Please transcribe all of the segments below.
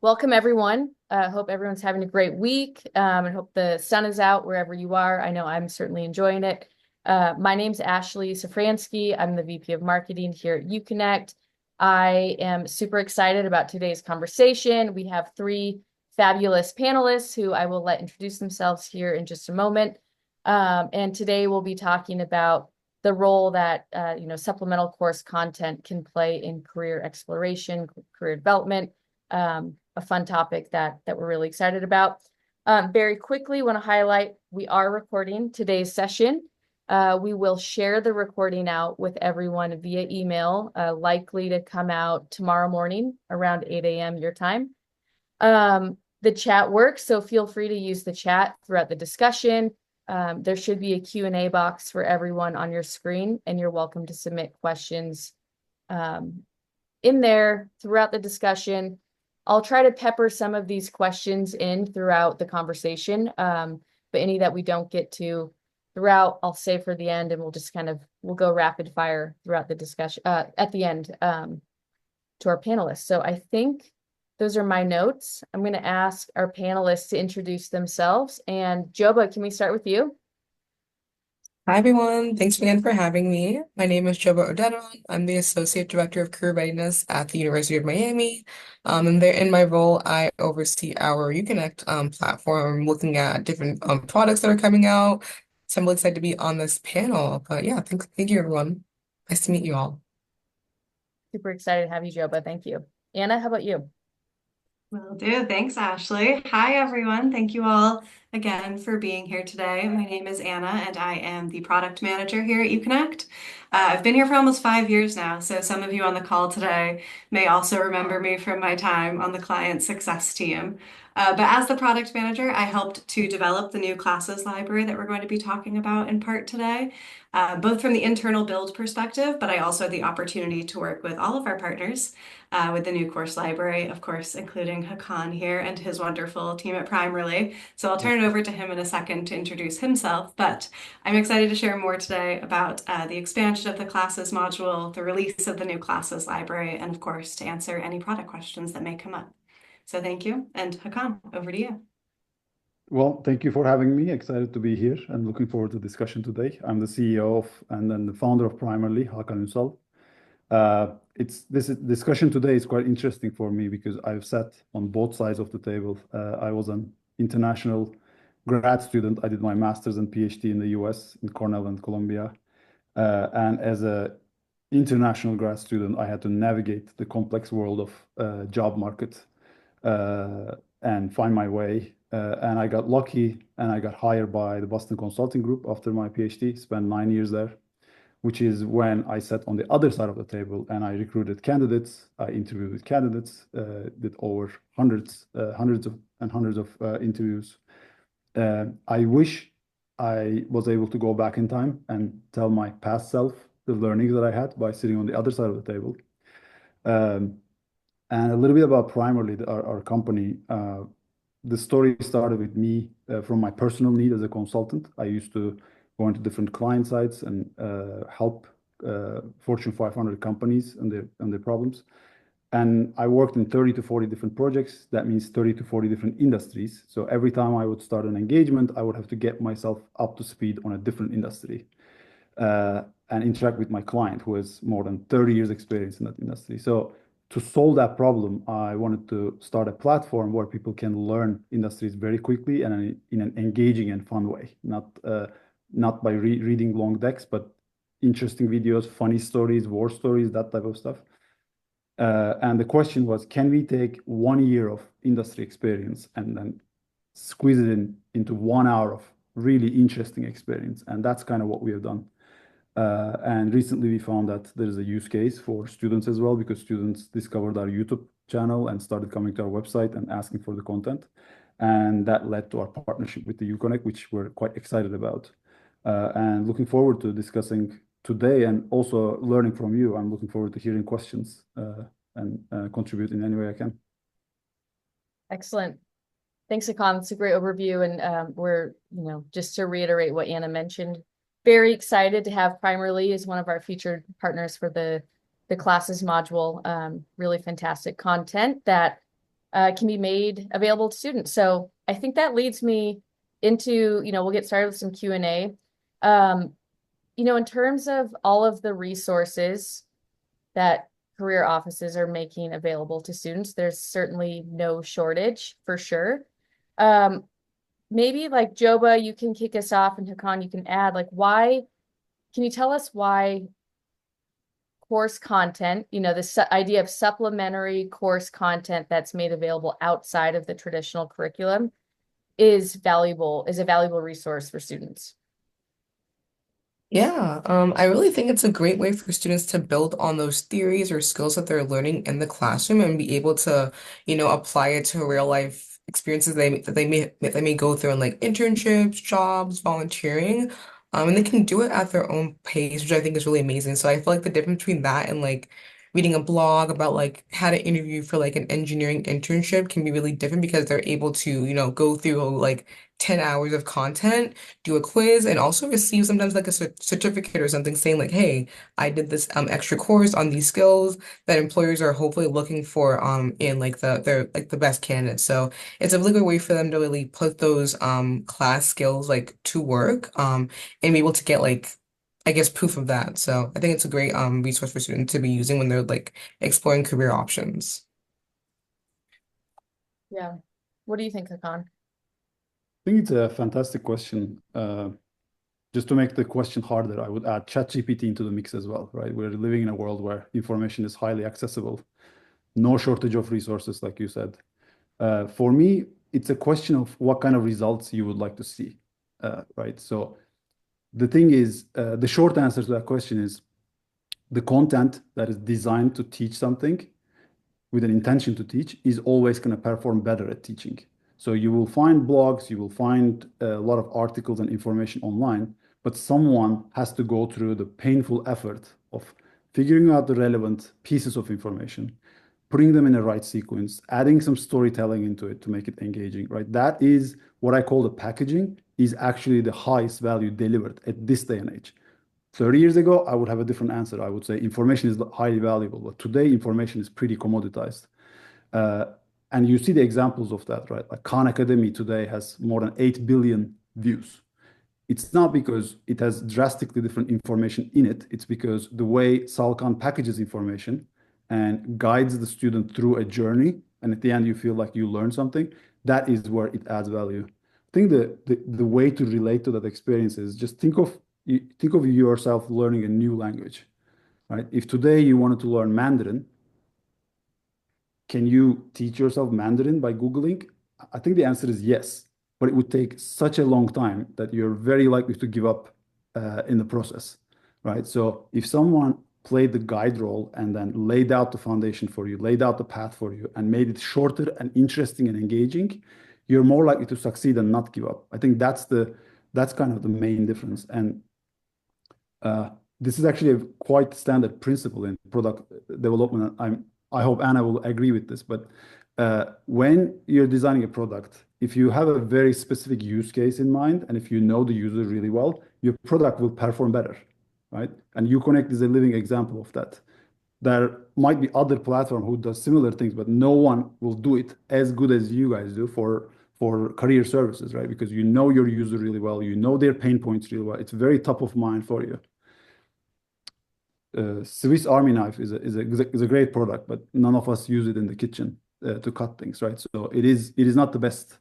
Welcome, everyone. Hope everyone's having a great week and hope the sun is out wherever you are. I know I'm certainly enjoying it. My name's Ashley Safransky. I'm the VP of Marketing here at UConnect. I am super excited about today's conversation. We have three fabulous panelists who I will let introduce themselves here in just a moment. And today we'll be talking about the role that supplemental course content can play in career exploration, career development. A fun topic that we're really excited about. Very quickly, want to highlight we are recording today's session. We will share the recording out with everyone via email, likely to come out tomorrow morning around 8 a.m. your time. The chat works, so feel free to use the chat throughout the discussion. There should be a Q&A box for everyone on your screen, and you're welcome to submit questions in there throughout the discussion. I'll try to pepper some of these questions in throughout the conversation, but any that we don't get to throughout, I'll save for the end, and we'll go rapid fire throughout the discussion at the end to our panelists. So I think those are my notes. I'm going to ask our panelists to introduce themselves. And Joba, can we start with you? Hi, everyone. Thanks again for having me. My name is Joba Oderon. I'm the Associate Director of Career Readiness at the University of Miami. And there, in my role, I oversee our UConnect platform, looking at different products that are coming out. So I'm really excited to be on this panel. But yeah, thank you, everyone. Nice to meet you all. Super excited to have you, Joba. Thank you. Anna, how about you? Will do. Thanks, Ashley. Hi, everyone. Thank you all again for being here today. My name is Anna, and I am the product manager here at UConnect. I've been here for almost 5 years now, so some of you on the call today may also remember me from my time on the client success team. But as the product manager, I helped to develop the new classes library that we're going to be talking about in part today, both from the internal build perspective, but I also had the opportunity to work with all of our partners with the new course library, of course, including Hakan here and his wonderful team at Primerli. So I'll turn it over to him in a second to introduce himself, but I'm excited to share more today about the expansion of the classes module, the release of the new classes library, and of course, to answer any product questions that may come up. So thank you, and Hakan, over to you. Well, thank you for having me. Excited to be here and looking forward to the discussion today. I'm the CEO of and then the founder of Primerli, Hakan Unsal. This discussion today is quite interesting for me because I've sat on both sides of the table. I was an international grad student. I did my master's and PhD in the US in Cornell and Columbia. And as a international grad student, I had to navigate the complex world of job market and find my way. And I got lucky and I got hired by the Boston Consulting Group after my PhD, spent 9 years there, which is when I sat on the other side of the table and I recruited candidates. I interviewed with candidates, did over hundreds of interviews. I wish I was able to go back in time and tell my past self the learnings that I had by sitting on the other side of the table. And a little bit about Primerli, our company. The story started with me from my personal need as a consultant. I used to go into different client sites and help Fortune 500 companies and their problems. And I worked in 30 to 40 different projects. That means 30 to 40 different industries. So every time I would start an engagement, I would have to get myself up to speed on a different industry and interact with my client who has more than 30 years experience in that industry. So to solve that problem, I wanted to start a platform where people can learn industries very quickly and in an engaging and fun way, not by reading long decks, but interesting videos, funny stories, war stories, that type of stuff. And the question was, can we take 1 year of industry experience and then squeeze it into 1 hour of really interesting experience? And that's kind of what we have done. And recently we found that there is a use case for students as well, because students discovered our YouTube channel and started coming to our website and asking for the content. And that led to our partnership with the UConnect, which we're quite excited about. And looking forward to discussing today and also learning from you. I'm looking forward to hearing questions and contribute in any way I can. Excellent. Thanks, Hakan. It's a great overview. And we're, just to reiterate what Anna mentioned, very excited to have Primerli as one of our featured partners for the classes module. Really fantastic content that can be made available to students. So I think that leads me into, we'll get started with some Q&A. In terms of all of the resources that career offices are making available to students, there's certainly no shortage for sure. Maybe like Joba, you can kick us off, and Hakan, you can add, like, can you tell us why course content, this idea of supplementary course content that's made available outside of the traditional curriculum is a valuable resource for students? Yeah, I really think it's a great way for students to build on those theories or skills that they're learning in the classroom and be able to, apply it to real life experiences that they may go through in like internships, jobs, volunteering. And they can do it at their own pace, which I think is really amazing. So I feel like the difference between that and like reading a blog about like how to interview for like an engineering internship can be really different because they're able to, go through like 10 hours of content, do a quiz, and also receive sometimes like a certificate or something saying like, hey, I did this extra course on these skills that employers are hopefully looking for in like they're like the best candidates. So it's a really good way for them to really put those class skills like to work and be able to get like I guess proof of that. So I think it's a great resource for students to be using when they're like exploring career options. Yeah. What do you think, Hakan? I think it's a fantastic question. Just to make the question harder, I would add ChatGPT into the mix as well, right? We're living in a world where information is highly accessible, no shortage of resources, like you said. For me, it's a question of what kind of results you would like to see, right? So the thing is, the short answer to that question is the content that is designed to teach something with an intention to teach is always going to perform better at teaching. So you will find blogs, you will find a lot of articles and information online, but someone has to go through the painful effort of figuring out the relevant pieces of information, putting them in the right sequence, adding some storytelling into it to make it engaging, right? That is what I call the packaging is actually the highest value delivered at this day and age. 30 years ago, I would have a different answer. I would say information is highly valuable, but today information is pretty commoditized. Uh, and you see the examples of that, right? Like Khan Academy today has more than 8 billion views. It's not because it has drastically different information in it. It's because the way Salkan packages information and guides the student through a journey, and at the end you feel like you learn something, that is where it adds value. I think the way to relate to that experience is just think of yourself learning a new language, right? If today you wanted to learn Mandarin, can you teach yourself Mandarin by Googling? I think the answer is yes, but it would take such a long time that you're very likely to give up in the process, right? So if someone played the guide role and then laid out the foundation for you, laid out the path for you, and made it shorter and interesting and engaging, you're more likely to succeed and not give up. I think that's kind of the main difference. And this is actually a quite standard principle in product development. I hope Anna will agree with this, but when you're designing a product, if you have a very specific use case in mind, and if you know the user really well, your product will perform better, right? And Uconnect is a living example of that. There might be other platform who does similar things, but no one will do it as good as you guys do for career services, right? Because you know your user really well, you know their pain points really well. It's very top of mind for you. Swiss Army knife is a great product, but none of us use it in the kitchen to cut things, right? So it is not the best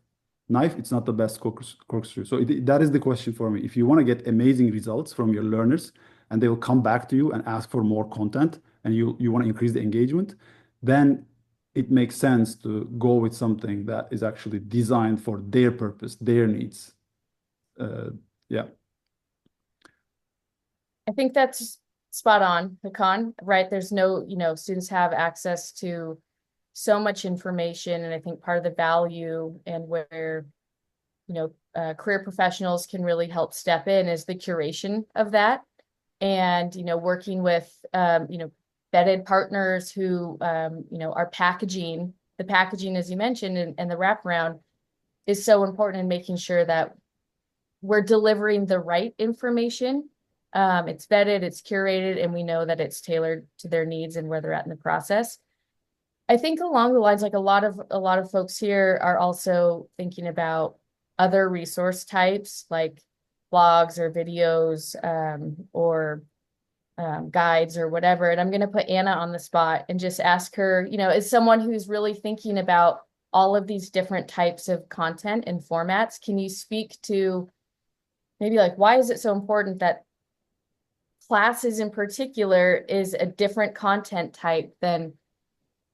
knife. It's not the best corkscrew. So that is the question for me. If you want to get amazing results from your learners, and they will come back to you and ask for more content, and you want to increase the engagement, then it makes sense to go with something that is actually designed for their purpose, their needs. Yeah. I think that's spot on, Hakan, right? There's no, students have access to so much information. And I think part of the value and where, career professionals can really help step in is the curation of that. And, working with, vetted partners who, are packaging, the packaging, as you mentioned, and the wraparound is so important in making sure that we're delivering the right information. It's vetted, it's curated, and we know that it's tailored to their needs and where they're at in the process. I think along the lines, like a lot of folks here are also thinking about other resource types like blogs or videos or guides or whatever. And I'm going to put Anna on the spot and just ask her, as someone who's really thinking about all of these different types of content and formats, can you speak to maybe like why is it so important that classes in particular is a different content type than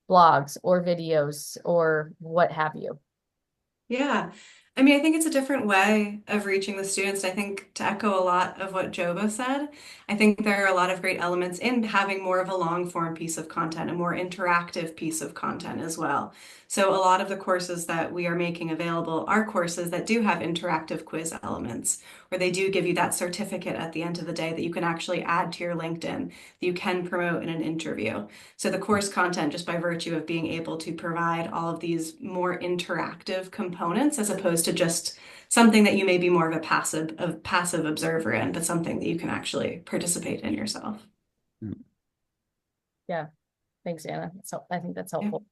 blogs or videos or what have you? Yeah. I mean, I think it's a different way of reaching the students. I think to echo a lot of what Joba said, I think there are a lot of great elements in having more of a long form piece of content, a more interactive piece of content as well. So a lot of the courses that we are making available are courses that do have interactive quiz elements, where they do give you that certificate at the end of the day that you can actually add to your LinkedIn, that you can promote in an interview. So the course content, just by virtue of being able to provide all of these more interactive components, as opposed to just something that you may be more of a passive observer in, but something that you can actually participate in yourself. Yeah, thanks, Anna. So I think that's Yeah. helpful.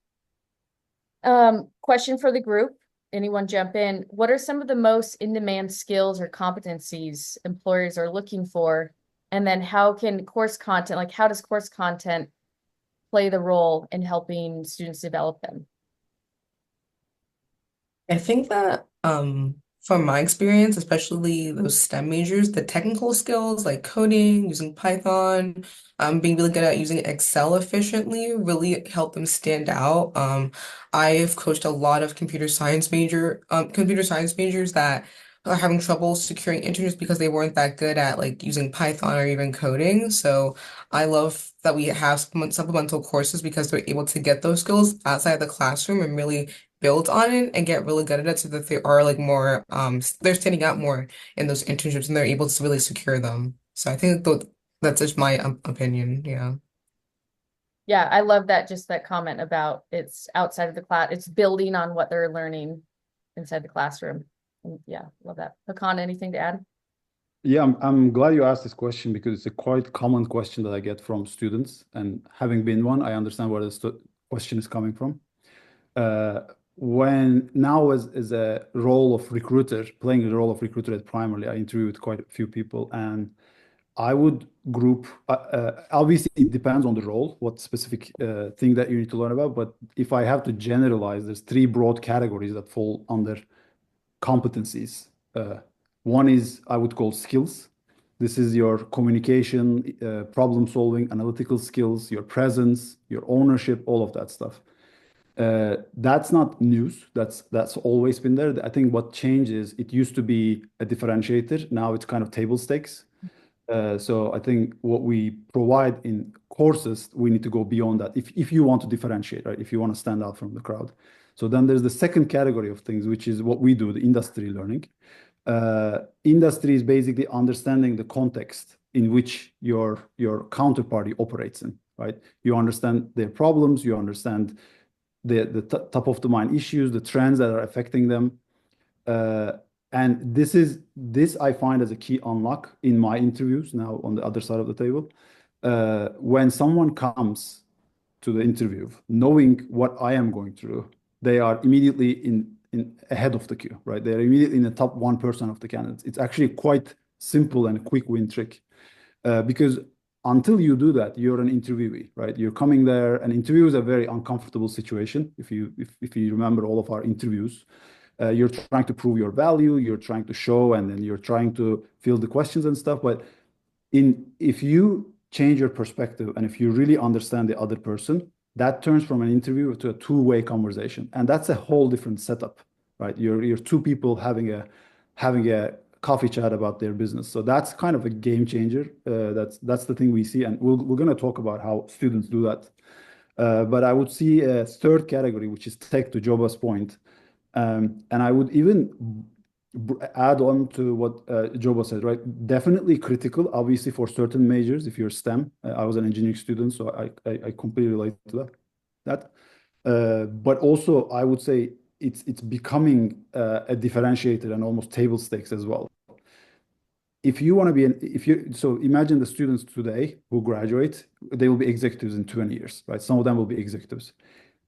Question for the group. Anyone jump in? What are some of the most in-demand skills or competencies employers are looking for? And then how does course content play the role in helping students develop them? I think that from my experience, especially those STEM majors, the technical skills like coding, using Python, being really good at using Excel efficiently really help them stand out. I've coached a lot of computer science majors that are having trouble securing internships because they weren't that good at like using Python or even coding. So I love that we have supplemental courses because they're able to get those skills outside the classroom and really build on it and get really good at it so that they are like more they're standing out more in those internships and they're able to really secure them. So I think that's just my opinion. Yeah. Yeah, I love that comment about it's outside of the class, it's building on what they're learning inside the classroom. And yeah, love that. Hakan, anything to add? Yeah, I'm glad you asked this question because it's a quite common question that I get from students. And having been one, I understand where the question is coming from. When now as a role of recruiter, playing the role of recruiter at Primerli, I interviewed quite a few people, and I would group. Obviously, it depends on the role, what specific thing that you need to learn about. But if I have to generalize, there's three broad categories that fall under competencies. One is I would call skills. This is your communication, problem solving, analytical skills, your presence, your ownership, all of that stuff. That's not news. That's always been there. I think what changes, it used to be a differentiator. Now it's kind of table stakes. So I think what we provide in courses, we need to go beyond that. If you want to differentiate, right? If you want to stand out from the crowd. So then there's the second category of things, which is what we do, the industry learning. Industry is basically understanding the context in which your counterparty operates in, right? You understand their problems, you understand the top of the mind issues, the trends that are affecting them. And this I find as a key unlock in my interviews now on the other side of the table. When someone comes to the interview, knowing what I am going through, they are immediately in ahead of the queue, right? They're immediately in the top 1% of the candidates. It's actually quite simple and a quick win trick. Because until you do that, you're an interviewee, right? You're coming there. An interview is a very uncomfortable situation. If you remember all of our interviews, you're trying to prove your value, you're trying to show, and then you're trying to field the questions and stuff. But if you change your perspective and if you really understand the other person, that turns from an interview to a two-way conversation, and that's a whole different setup, right? You're two people having a coffee chat about their business. So that's kind of a game changer. That's the thing we see, and we're going to talk about how students do that. But I would see a third category, which is tech, to Joba's point. And I would even add on to what Joba said, right? Definitely critical, obviously, for certain majors. If you're STEM, I was an engineering student, so I completely relate to that. But also, I would say it's becoming a differentiator and almost table stakes as well. If you want to be so imagine the students today who graduate, they will be executives in 20 years, right? Some of them will be executives.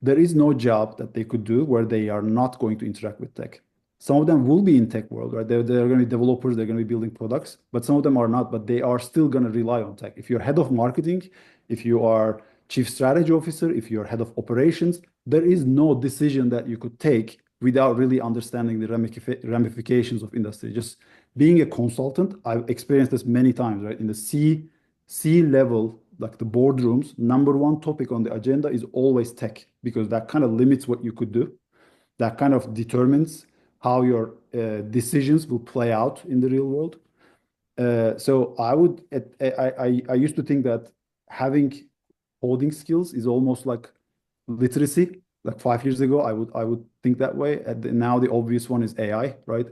there is no job that they could do where they are not going to interact with tech. Some of them will be in tech world, right? They're going to be developers, they're going to be building products, but some of them are not, but they are still going to rely on tech. If you're head of marketing, if you are chief strategy officer, if you're head of operations, there is no decision that you could take without really understanding the ramifications of industry. Just being a consultant, I've experienced this many times, right? In the C level, like the boardrooms, number one topic on the agenda is always tech because that kind of limits what you could do. That kind of determines how your decisions will play out in the real world. So I used to think that having coding skills is almost like literacy. Like 5 years ago, I would think that way. Now the obvious one is AI, right?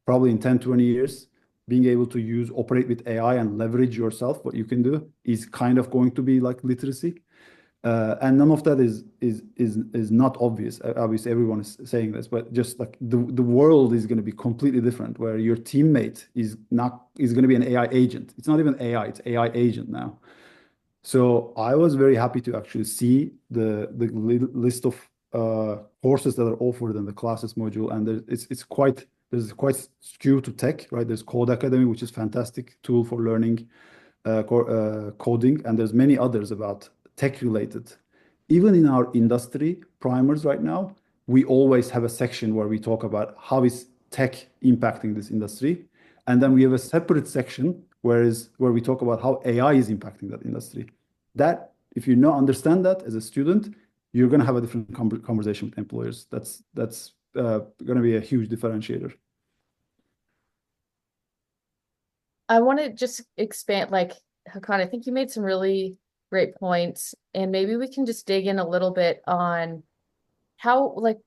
Probably in 10, 20 years, being able to operate with AI and leverage yourself, what you can do is kind of going to be like literacy. And none of that is not obvious. Obviously, everyone is saying this, but just like the world is going to be completely different, where your teammate is going to be an AI agent. It's not even AI, it's AI agent now. So I was very happy to actually see the list of courses that are offered in the classes module, and there's quite skew to tech, right? There's Code Academy, which is fantastic tool for learning coding, and there's many others about tech related. Even in our industry primers right now, we always have a section where we talk about how is tech impacting this industry, and then we have a separate section where we talk about how AI is impacting that industry. That if you not understand that as a student, you're going to have a different conversation with employers. That's going to be a huge differentiator. I want to just expand, like, Hakan, I think you made some really great points, and maybe we can just dig in a little bit on how, like,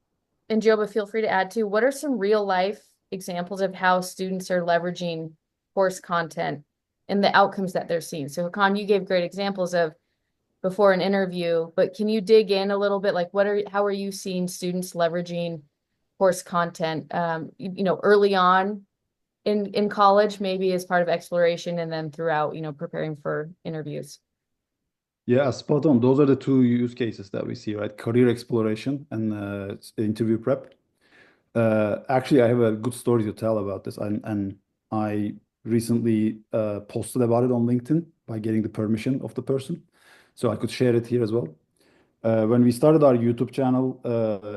and Joba, feel free to add too, what are some real life examples of how students are leveraging course content and the outcomes that they're seeing? So Hakan, you gave great examples of before an interview, but can you dig in a little bit? Like, how are you seeing students leveraging course content, early on in college, maybe as part of exploration, and then throughout, preparing for interviews? Yeah, spot on. Those are the two use cases that we see, right? Career exploration and interview prep. Actually, I have a good story to tell about this, and I recently posted about it on LinkedIn by getting the permission of the person, so I could share it here as well. When we started our YouTube channel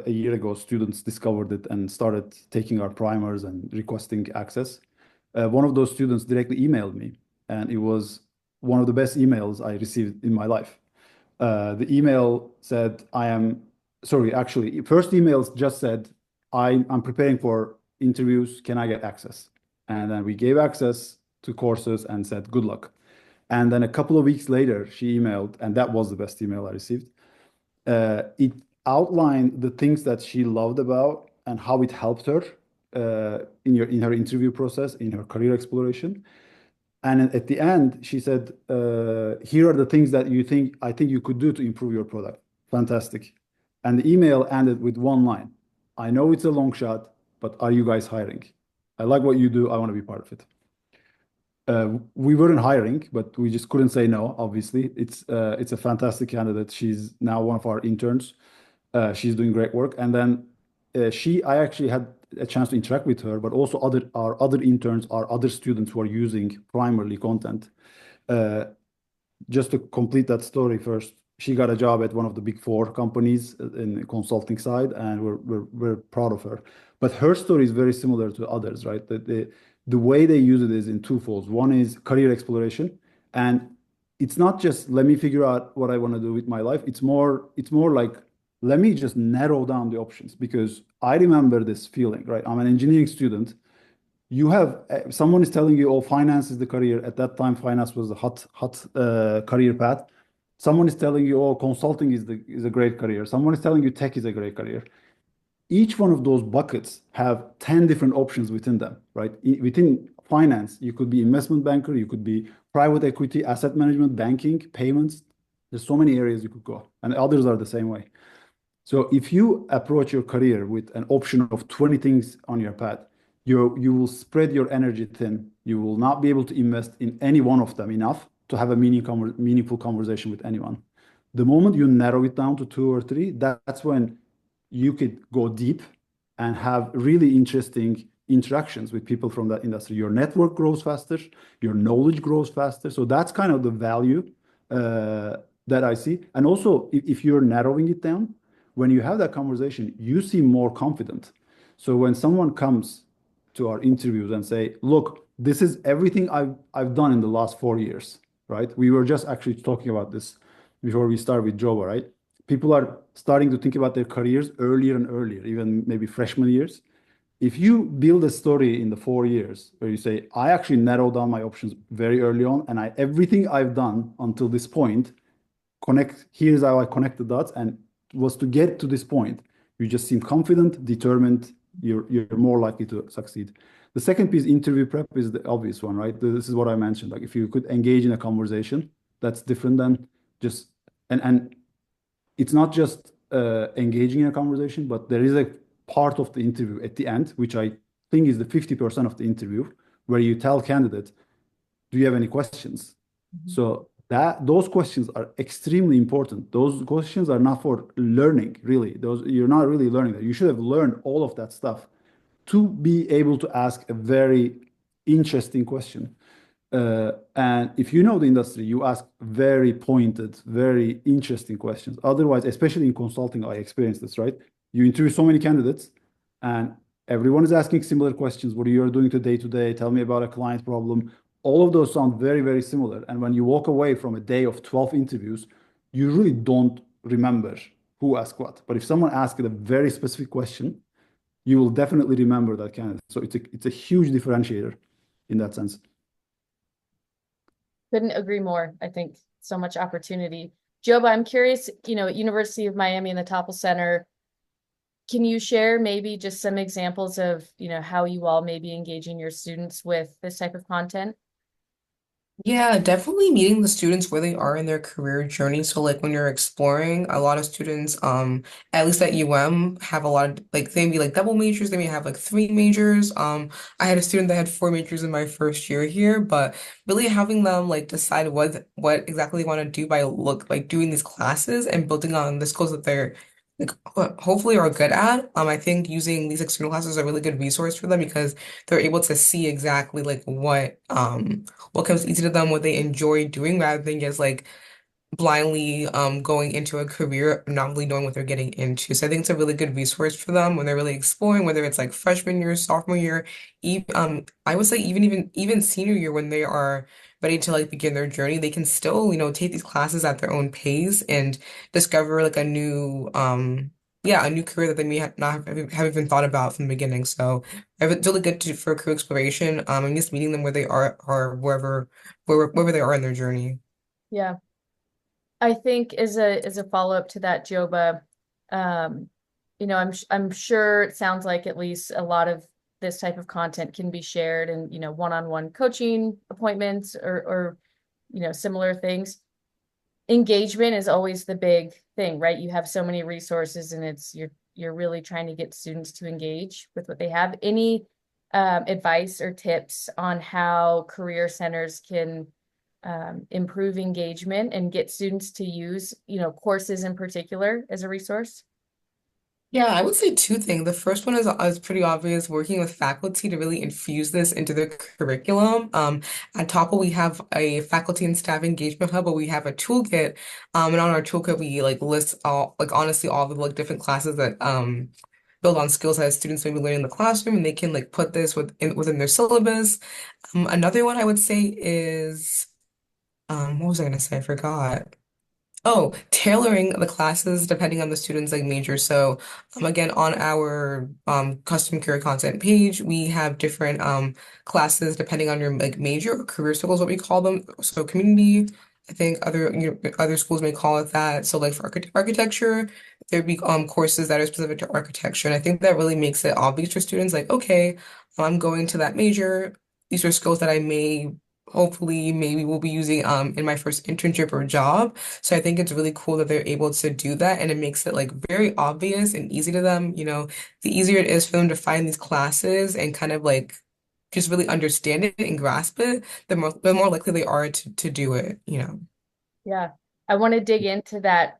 a year ago, students discovered it and started taking our primers and requesting access. One of those students directly emailed me, and it was one of the best emails I received in my life. The email said, actually, first email just said, I'm preparing for interviews. Can I get access? And then we gave access to courses and said, good luck. And then a couple of weeks later, she emailed, and that was the best email I received. It outlined the things that she loved about and how it helped her in her interview process, in her career exploration. And at the end, she said, here are the things that I think you could do to improve your product. Fantastic. And the email ended with one line. I know it's a long shot, but are you guys hiring? I like what you do. I want to be part of it. We weren't hiring, but we just couldn't say no, obviously. It's a fantastic candidate. She's now one of our interns. She's doing great work. And then I actually had a chance to interact with her, but also our other interns, our other students who are using Primerli content. Just to complete that story first, she got a job at one of the big four companies in the consulting side, and we're proud of her. But her story is very similar to others, right? The way they use it is in twofolds. One is career exploration, and it's not just let me figure out what I want to do with my life. It's more like let me just narrow down the options, because I remember this feeling, right? I'm an engineering student. You have someone is telling you, oh, finance is the career. At that time, finance was the hot career path. Someone is telling you, oh, consulting is a great career. Someone is telling you tech is a great career. Each one of those buckets have 10 different options within them, right? Within finance, you could be investment banker, you could be private equity, asset management, banking, payments. There's so many areas you could go, and others are the same way. So if you approach your career with an option of 20 things on your path, you will spread your energy thin. You will not be able to invest in any one of them enough to have a meaningful conversation with anyone. The moment you narrow it down to two or three, that's when you could go deep and have really interesting interactions with people from that industry. Your network grows faster, your knowledge grows faster. So that's kind of the value that I see. And also, if you're narrowing it down, when you have that conversation, you seem more confident. So when someone comes to our interviews and say, "Look, this is everything I've done in the last 4 years," right? We were just actually talking about this before we start with Jova, right? People are starting to think about their careers earlier and earlier, even maybe freshman years. If you build a story in the 4 years where you say, I actually narrowed down my options very early on, and everything I've done until this point, here's how I connect the dots, and was to get to this point. You just seem confident, determined, you're more likely to succeed. The second piece, interview prep, is the obvious one, right? This is what I mentioned. Like if you could engage in a conversation, that's different than just and it's not just engaging in a conversation, but there is a part of the interview at the end, which I think is the 50% of the interview, where you tell candidates, do you have any questions? So those questions are extremely important. Those questions are not for learning, really. Those you're not really learning that. You should have learned all of that stuff to be able to ask a very interesting question. And if you know the industry, you ask very pointed, very interesting questions. Otherwise, especially in consulting, I experienced this, right? You interview so many candidates, and everyone is asking similar questions. What are you doing today to day? Tell me about a client problem. All of those sound very, very similar. And when you walk away from a day of 12 interviews, you really don't remember who asked what. But if someone asks a very specific question, you will definitely remember that candidate. So it's a huge differentiator in that sense. Couldn't agree more. I think so much opportunity. Joba, I'm curious, at University of Miami in the Topple Center, can you share maybe just some examples of, how you all may be engaging your students with this type of content? Yeah, definitely meeting the students where they are in their career journey. So like when you're exploring, a lot of students, at least at UM, have a lot of like they may be like double majors, they may have like three majors. I had a student that had four majors in my first year here, but really having them like decide what exactly they want to do by doing these classes and building on the skills that they're like hopefully are good at. I think using these external classes is a really good resource for them because they're able to see exactly like what comes easy to them, what they enjoy doing, rather than just like blindly going into a career, not really knowing what they're getting into. So I think it's a really good resource for them when they're really exploring, whether it's like freshman year, sophomore year, even I would say even senior year when they are ready to like begin their journey, they can still, take these classes at their own pace and discover like a new career that they may have even thought about from the beginning. So it's really good for career exploration, and just meeting them where they are or wherever they are in their journey. Yeah. I think as a follow-up to that, Joba, I'm sure it sounds like at least a lot of this type of content can be shared in, one-on-one coaching appointments or similar things. Engagement is always the big thing, right? You have so many resources and you're really trying to get students to engage with what they have. Any advice or tips on how career centers can improve engagement and get students to use, courses in particular as a resource? Yeah, I would say two things. The first one is pretty obvious, working with faculty to really infuse this into their curriculum. At Topple, we have a faculty and staff engagement hub, but we have a toolkit. And on our toolkit, we like list all, like honestly, all the like different classes that build on skills that students may be learning in the classroom, and they can like put this within their syllabus. Another one I would say is, what was I gonna say? I forgot. Oh, tailoring the classes depending on the student's like major. So again, on our custom career content page, we have different classes depending on your like major or career circles, what we call them. So community, I think other schools may call it that. So like for architecture, there'd be courses that are specific to architecture. And I think that really makes it obvious for students like, okay, I'm going to that major. These are skills that I may hopefully maybe will be using in my first internship or job. So I think it's really cool that they're able to do that, and it makes it like very obvious and easy to them. The easier it is for them to find these classes and kind of like just really understand it and grasp it, the more likely they are to do it. Yeah. I want to dig into that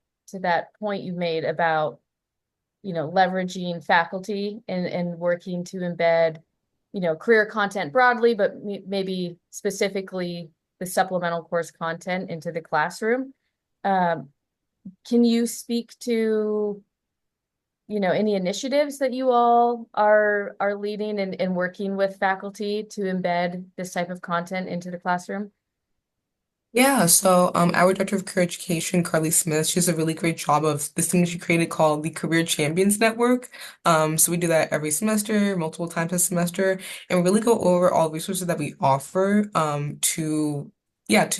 point you made about, leveraging faculty and working to embed, career content broadly, but maybe specifically the supplemental course content into the classroom. Can you speak to, any initiatives that you all are leading and working with faculty to embed this type of content into the classroom? Yeah, so our director of career education, Carly Smith, she does a really great job of this thing she created called the Career Champions Network. So we do that every semester, multiple times a semester, and we really go over all the resources that we offer to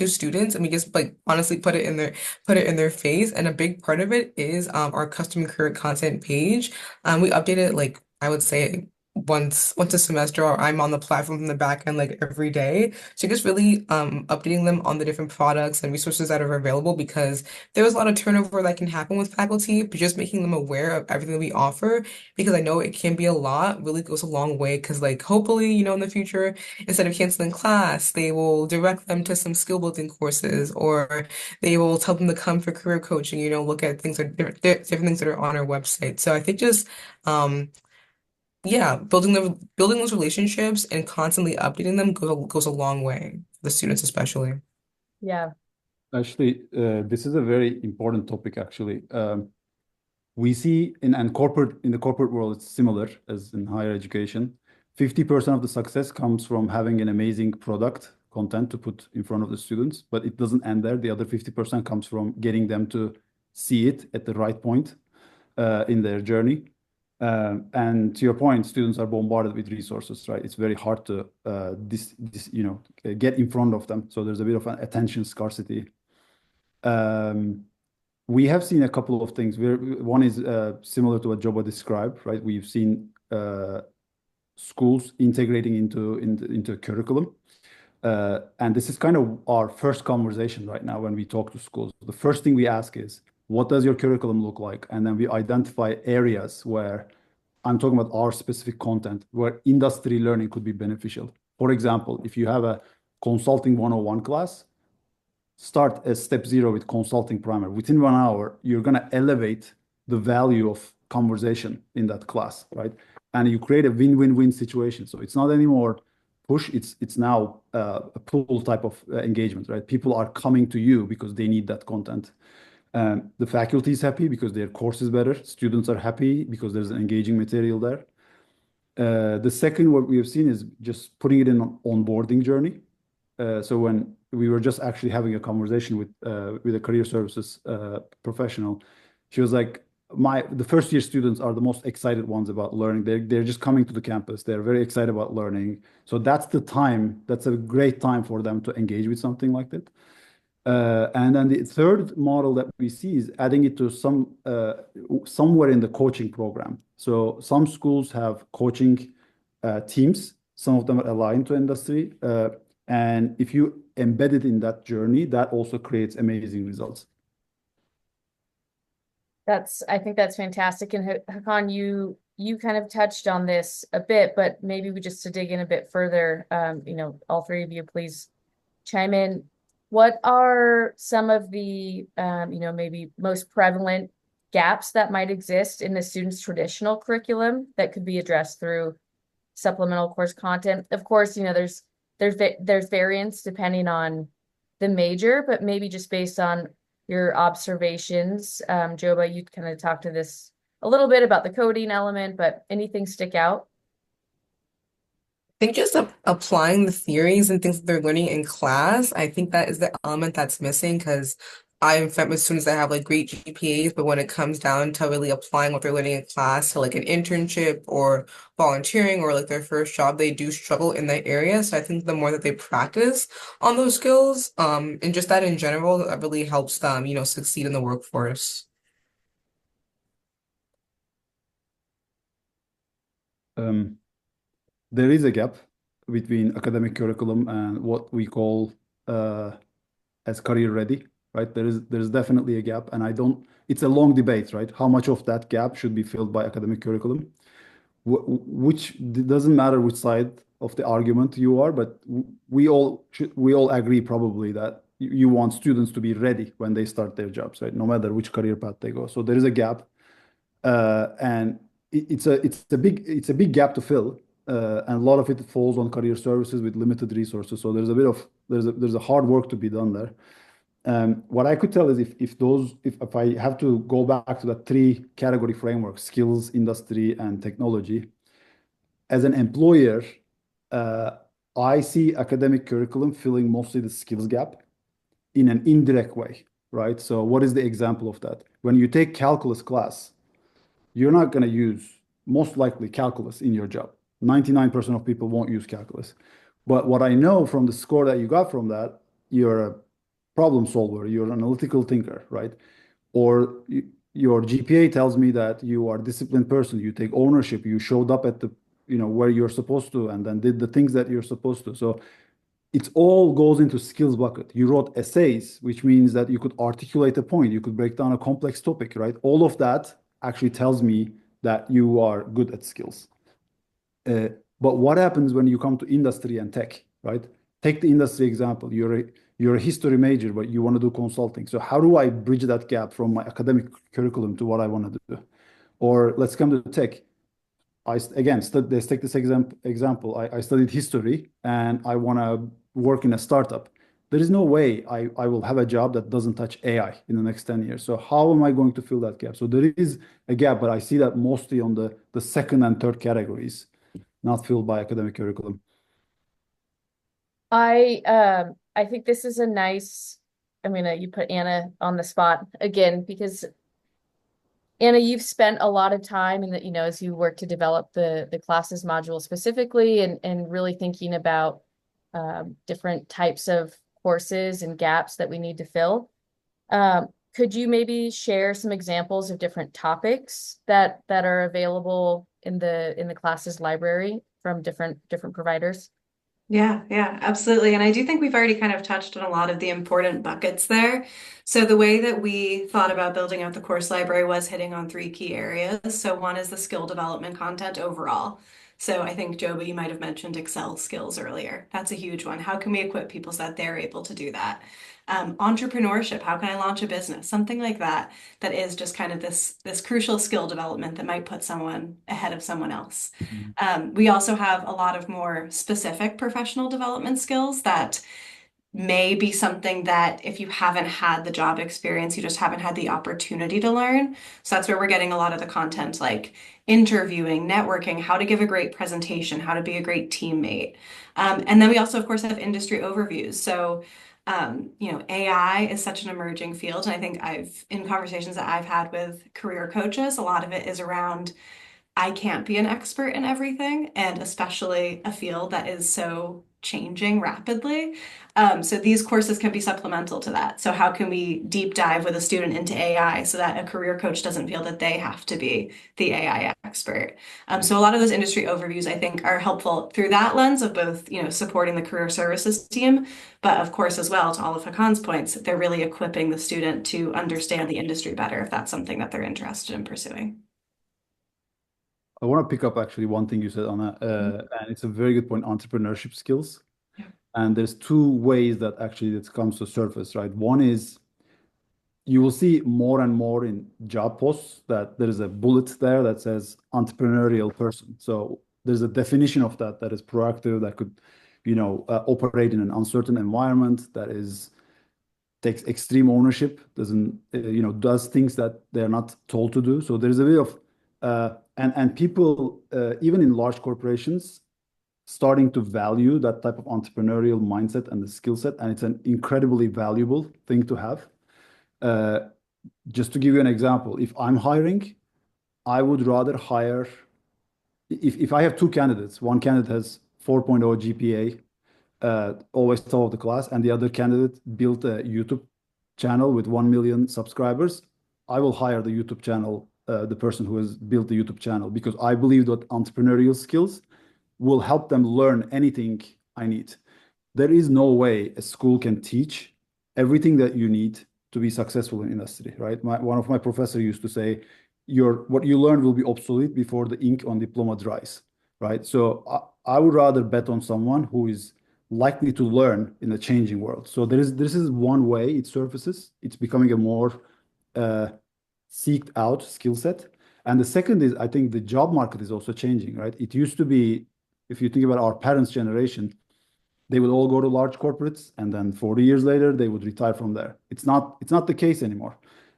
students, and we just like honestly put it in their face. And a big part of it is our custom career content page. We update it like I would say once a semester, or I'm on the platform from the back end like every day. So just really updating them on the different products and resources that are available, because there was a lot of turnover that can happen with faculty, but just making them aware of everything that we offer, because I know it can be a lot, really goes a long way. Because like hopefully, in the future, instead of canceling class, they will direct them to some skill building courses, or they will tell them to come for career coaching, look at things that different things that are on our website. So I think just um yeah, building those relationships and constantly updating them goes a long way, the students especially. Yeah. Actually, this is a very important topic, actually. We see in the corporate world, it's similar as in higher education. 50% of the success comes from having an amazing product content to put in front of the students, but it doesn't end there. The other 50% comes from getting them to see it at the right point in their journey. And to your point, students are bombarded with resources, right? It's very hard to get in front of them. So there's a bit of an attention scarcity. We have seen a couple of things. One is similar to what Joba described, right? We've seen schools integrating into curriculum. And this is kind of our first conversation right now when we talk to schools. The first thing we ask is, what does your curriculum look like? And then we identify areas where I'm talking about our specific content, where industry learning could be beneficial. For example, if you have a consulting 101 class, start as step zero with consulting primer. Within 1 hour, you're going to elevate the value of conversation in that class, right? And you create a win-win-win situation. So it's not anymore push, it's now a pull type of engagement, right? People are coming to you because they need that content. The faculty is happy because their course is better. Students are happy because there's an engaging material there. The second, what we have seen is just putting it in an onboarding journey. So when we were just actually having a conversation with a career services professional, she was like, the first year students are the most excited ones about learning. They're just coming to the campus. They're very excited about learning. So that's the time. That's a great time for them to engage with something like that. And then the third model that we see is adding it to somewhere in the coaching program. So some schools have coaching teams. Some of them are aligned to industry. And if you embed it in that journey, that also creates amazing results. I think that's fantastic. And Hakan, you kind of touched on this a bit, but maybe just to dig in a bit further, all three of you, please chime in. What are some of the, maybe most prevalent gaps that might exist in the student's traditional curriculum that could be addressed through supplemental course content? Of course, there's variance depending on the major, but maybe just based on your observations. Joba, you kind of talked to this a little bit about the coding element, but anything stick out? I think just applying the theories and things that they're learning in class, I think that is the element that's missing, because I've met with students that have like great GPAs, but when it comes down to really applying what they're learning in class to like an internship or volunteering or like their first job, they do struggle in that area. So I think the more that they practice on those skills, and just that in general, that really helps them, succeed in the workforce. There is a gap between academic curriculum and what we call as career ready, right? There's definitely a gap, and it's a long debate, right? How much of that gap should be filled by academic curriculum? Which doesn't matter which side of the argument you are, but we all agree probably that you want students to be ready when they start their jobs, right? No matter which career path they go. So there is a gap, and it's a big gap to fill, and a lot of it falls on career services with limited resources. So there's a hard work to be done there. What I could tell is if I have to go back to that three category framework, skills, industry, and technology, as an employer, uh, I see academic curriculum filling mostly the skills gap in an indirect way, right? So what is the example of that? When you take calculus class, you're not going to use most likely calculus in your job. 99% of people won't use calculus. But what I know from the score that you got from that, you're a problem solver, you're an analytical thinker, right? Or your GPA tells me that you are a disciplined person, you take ownership, you showed up at the, where you're supposed to, and then did the things that you're supposed to. So it all goes into skills bucket. You wrote essays, which means that you could articulate a point, you could break down a complex topic, right? All of that actually tells me that you are good at skills. Uh, but what happens when you come to industry and tech, right? Take the industry example. You're a history major, but you want to do consulting. So how do I bridge that gap from my academic curriculum to what I want to do? Or let's come to tech. Let's take this example. I studied history and I want to work in a startup. There is no way I will have a job that doesn't touch AI in the next 10 years. So how am I going to fill that gap? So there is a gap, but I see that mostly on the second and third categories, not filled by academic curriculum. I think this is a nice, you put Anna on the spot again, because Anna, you've spent a lot of time in that, as you work to develop the classes module specifically and really thinking about different types of courses and gaps that we need to fill. Could you maybe share some examples of different topics that are available in the classes library from different providers? Yeah, absolutely. And I do think we've already kind of touched on a lot of the important buckets there. So the way that we thought about building out the course library was hitting on three key areas. So one is the skill development content overall. So I think, Joba, you might have mentioned Excel skills earlier. That's a huge one. How can we equip people so that they're able to do that? Entrepreneurship, how can I launch a business? Something like that, that is just kind of this crucial skill development that might put someone ahead of someone else. We also have a lot of more specific professional development skills that may be something that if you haven't had the job experience, you just haven't had the opportunity to learn. So that's where we're getting a lot of the content, like interviewing, networking, how to give a great presentation, how to be a great teammate. And then we also, of course, have industry overviews. So AI is such an emerging field. And I think in conversations that I've had with career coaches, a lot of it is around I can't be an expert in everything, and especially a field that is so changing rapidly. So these courses can be supplemental to that. So how can we deep dive with a student into AI so that a career coach doesn't feel that they have to be the AI expert? So a lot of those industry overviews, I think, are helpful through that lens of both, supporting the career services team, but of course, as well, to all of Hakan's points, they're really equipping the student to understand the industry better if that's something that they're interested in pursuing. I want to pick up actually one thing you said, Anna, and it's a very good point, entrepreneurship skills. Yeah. And there's two ways that actually it comes to surface, right? One is you will see more and more in job posts that there is a bullet there that says entrepreneurial person. So there's a definition of that is proactive, that could, operate in an uncertain environment, that takes extreme ownership, doesn't, does things that they're not told to do. So there's a bit of and people, even in large corporations, starting to value that type of entrepreneurial mindset and the skill set, and it's an incredibly valuable thing to have. Just to give you an example, if I'm hiring, I would rather hire, if I have two candidates, one candidate has 4.0 GPA, always top of the class, and the other candidate built a YouTube channel with 1 million subscribers, I will hire the YouTube channel, the person who has built the YouTube channel, because I believe that entrepreneurial skills will help them learn anything I need. There is no way a school can teach everything that you need to be successful in industry, right? One of my professors used to say, what you learn will be obsolete before the ink on diploma dries, right? So I would rather bet on someone who is likely to learn in a changing world. So this is one way it surfaces. It's becoming a more seeked out skill set. And the second is, I think the job market is also changing, right? It used to be, if you think about our parents' generation, they would all go to large corporates, and then 40 years later they would retire from there. It's not the case anymore.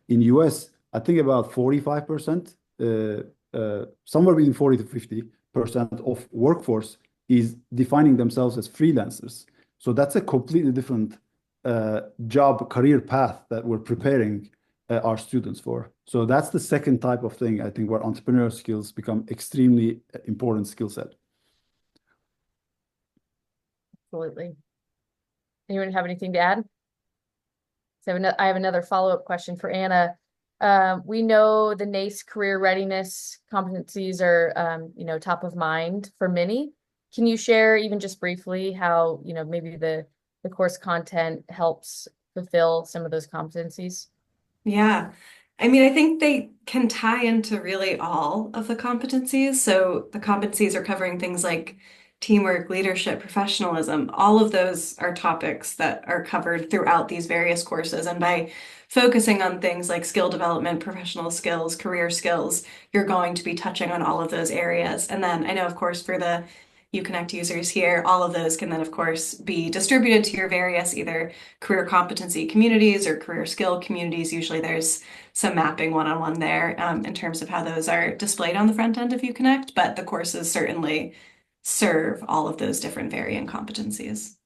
In US, I think about 45%, somewhere between 40 to 50% of workforce is defining themselves as freelancers. So that's a completely different job career path that we're preparing our students for. So that's the second type of thing, I think, where entrepreneurial skills become extremely important skill set. Absolutely. Anyone have anything to add? So I have another follow-up question for Anna. We know the NACE career readiness competencies are, top of mind for many. Can you share even just briefly how, maybe the course content helps fulfill some of those competencies? Yeah. I mean, I think they can tie into really all of the competencies. So the competencies are covering things like teamwork, leadership, professionalism. All of those are topics that are covered throughout these various courses. And by focusing on things like skill development, professional skills, career skills, you're going to be touching on all of those areas. And then I know, of course, for the UConnect users here, all of those can then, of course, be distributed to your various either career competency communities or career skill communities. Usually there's some mapping one-on-one there in terms of how those are displayed on the front end of UConnect, but the courses certainly serve all of those different varying competencies.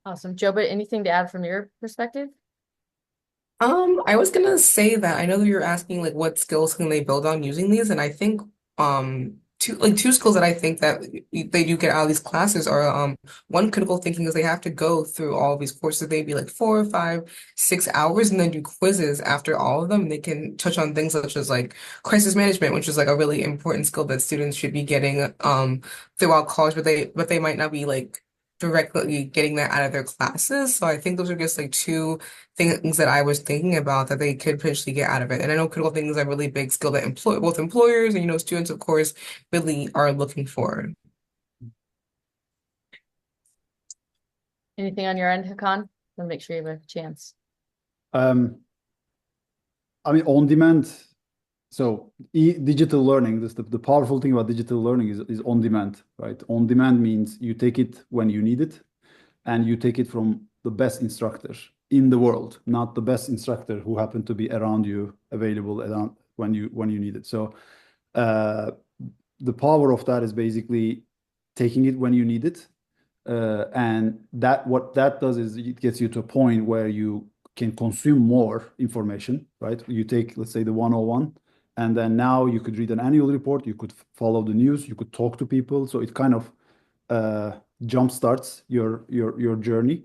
Awesome. Joba, anything to add from your perspective? I was gonna say that I know that you're asking like what skills can they build on using these, and I think two skills that I think that they do get out of these classes are one, critical thinking, is they have to go through all of these courses. They'd be like 4, 5, 6 hours, and then do quizzes after all of them. They can touch on things such as like crisis management, which is like a really important skill that students should be getting throughout college, but they might not be like directly getting that out of their classes. So I think those are just like two things that I was thinking about that they could potentially get out of it. And I know critical thinking is a really big skill that both employers and students, of course, really are looking for. Anything on your end, Hakan? Want to make sure you have a chance. I mean, on demand. So digital learning, the powerful thing about digital learning is on demand, right? On demand means you take it when you need it, and you take it from the best instructor in the world, not the best instructor who happened to be around you, available around when you need it. So the power of that is basically taking it when you need it. And what that does is it gets you to a point where you can consume more information, right? You take, let's say, the 101, and then now you could read an annual report, you could follow the news, you could talk to people. So it kind of jump starts your journey.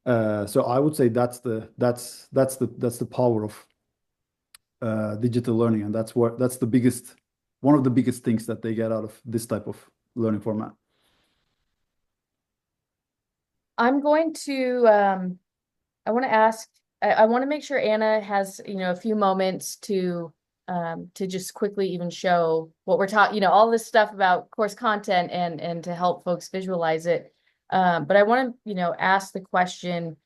So I would say that's the power of digital learning, and that's one of the biggest things that they get out of this type of learning format. I'm going to I want to ask, I want to make sure Anna has, a few moments to just quickly even show what we're talking, all this stuff about course content and to help folks visualize it. But I want to, ask the question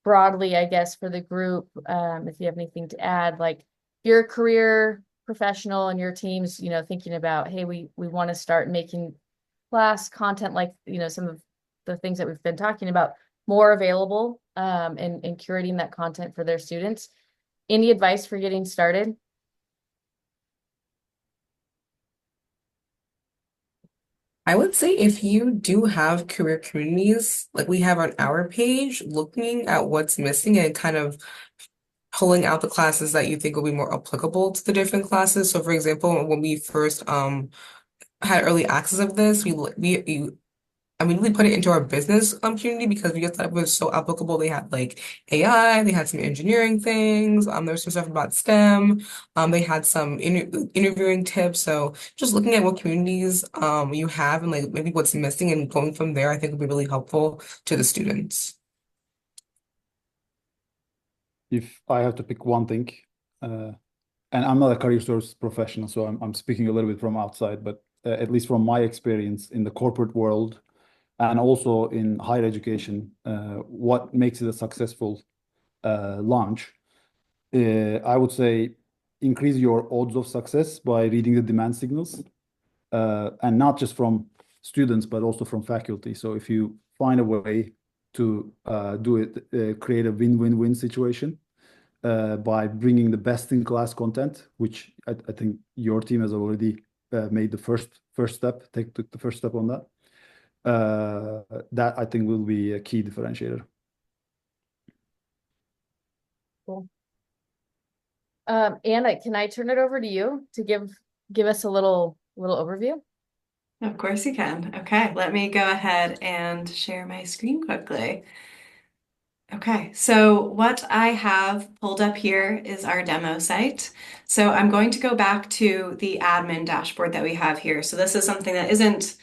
broadly, I guess, for the group, if you have anything to add, like you're a career professional and your team's, thinking about, hey, we want to start making class content like, some of the things that we've been talking about more available, and curating that content for their students. Any advice for getting started? I would say if you do have career communities, like we have on our page, looking at what's missing and kind of pulling out the classes that you think will be more applicable to the different classes. So for example, when we first had early access of this, we put it into our business community because we just thought it was so applicable. They had like AI, they had some engineering things, there was some stuff about STEM, they had some interviewing tips. So just looking at what communities you have and like maybe what's missing and going from there, I think would be really helpful to the students. If I have to pick one thing, and I'm not a career source professional, so I'm speaking a little bit from outside, but at least from my experience in the corporate world, and also in higher education, what makes it a successful launch. I would say increase your odds of success by reading the demand signals, and not just from students, but also from faculty. So if you find a way to do it, create a win-win-win situation by bringing the best-in-class content, which I think your team has already made the first step, took the first step on that. That I think will be a key differentiator. Cool. Anna, can I turn it over to you to give us a little overview? Of course you can. Okay, let me go ahead and share my screen quickly. Okay, so what I have pulled up here is our demo site. So I'm going to go back to the admin dashboard that we have here. So this is something that isn't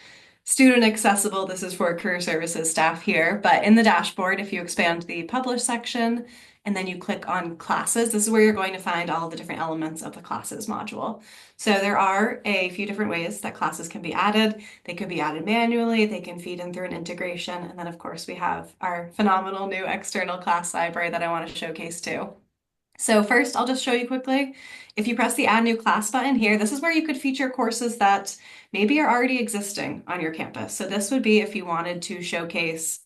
student accessible. This is for career services staff here. But in the dashboard, if you expand the publish section and then you click on classes, this is where you're going to find all the different elements of the classes module. So there are a few different ways that classes can be added. They could be added manually, they can feed in through an integration, and then of course we have our phenomenal new external class library that I want to showcase too. So first, I'll just show you quickly. If you press the Add New Class button here, this is where you could feature courses that maybe are already existing on your campus. So this would be if you wanted to showcase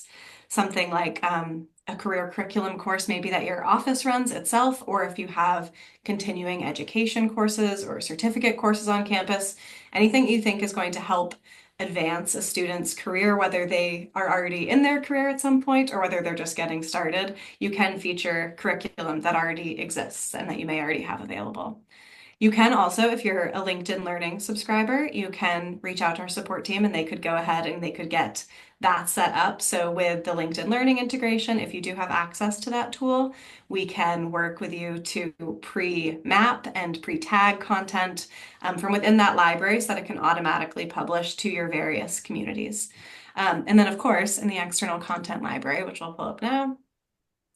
something like a career curriculum course maybe that your office runs itself, or if you have continuing education courses or certificate courses on campus, anything you think is going to help advance a student's career, whether they are already in their career at some point or whether they're just getting started, you can feature curriculum that already exists and that you may already have available. You can also, if you're a LinkedIn Learning subscriber, you can reach out to our support team and they could go ahead and they could get that set up. So with the LinkedIn Learning integration, if you do have access to that tool, we can work with you to pre-map and pre-tag content from within that library so that it can automatically publish to your various communities. And then of course, in the external content library, which we'll pull up now,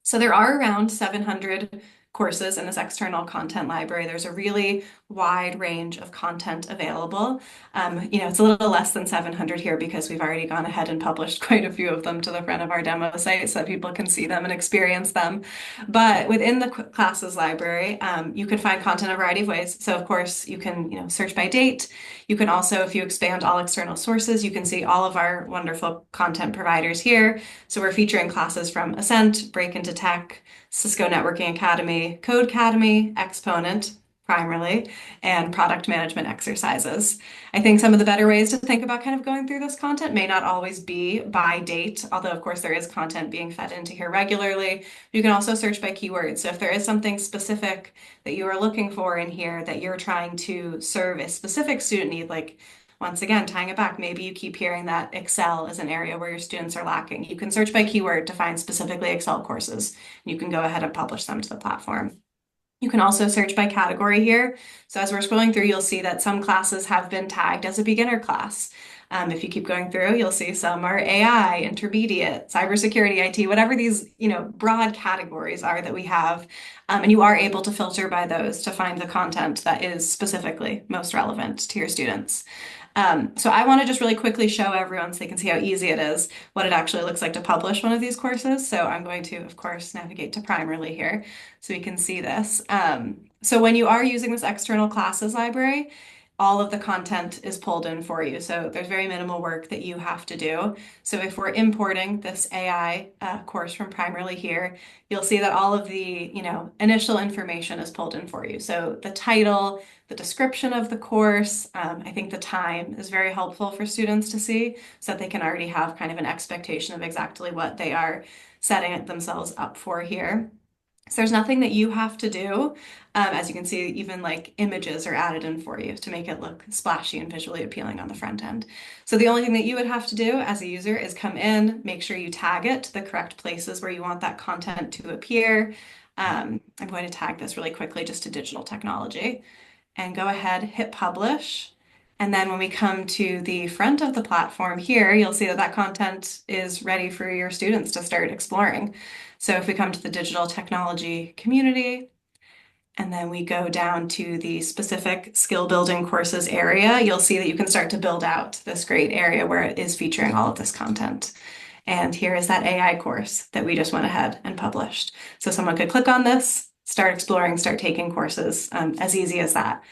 so there are around 700 courses in this external content library. There's a really wide range of content available. It's a little less than 700 here because we've already gone ahead and published quite a few of them to the front of our demo site so that people can see them and experience them. But within the classes library, you can find content a variety of ways. So of course, you can search by date. You can also, if you expand all external sources, you can see all of our wonderful content providers here. So we're featuring classes from Ascent, Break into Tech, Cisco Networking Academy, Code Academy, Exponent, Primerli, and product management exercises. I think some of the better ways to think about kind of going through this content may not always be by date, although of course there is content being fed into here regularly. You can also search by keywords. So if there is something specific that you are looking for in here that you're trying to serve a specific student need, like once again, tying it back, maybe you keep hearing that Excel is an area where your students are lacking. You can search by keyword to find specifically Excel courses. And you can go ahead and publish them to the platform. You can also search by category here. So as we're scrolling through, you'll see that some classes have been tagged as a beginner class. If you keep going through, you'll see some are AI, intermediate, cybersecurity, IT, whatever these broad categories are that we have. And you are able to filter by those to find the content that is specifically most relevant to your students. So I want to just really quickly show everyone so they can see how easy it is, what it actually looks like to publish one of these courses. So I'm going to, of course, navigate to Primerli here so we can see this. So when you are using this external classes library, all of the content is pulled in for you. So there's very minimal work that you have to do. So if we're importing this AI course from Primerli here, you'll see that all of the initial information is pulled in for you. So the title, the description of the course, I think the time is very helpful for students to see so that they can already have kind of an expectation of exactly what they are setting themselves up for here. So there's nothing that you have to do. As you can see, even like images are added in for you to make it look splashy and visually appealing on the front end. So the only thing that you would have to do as a user is come in, make sure you tag it to the correct places where you want that content to appear. I'm going to tag this really quickly just to digital technology and go ahead, hit publish. And then when we come to the front of the platform here, you'll see that that content is ready for your students to start exploring. So if we come to the digital technology community, and then we go down to the specific skill building courses area, you'll see that you can start to build out this great area where it is featuring all of this content. And here is that AI course that we just went ahead and published. So someone could click on this, start exploring, start taking courses, as easy as that,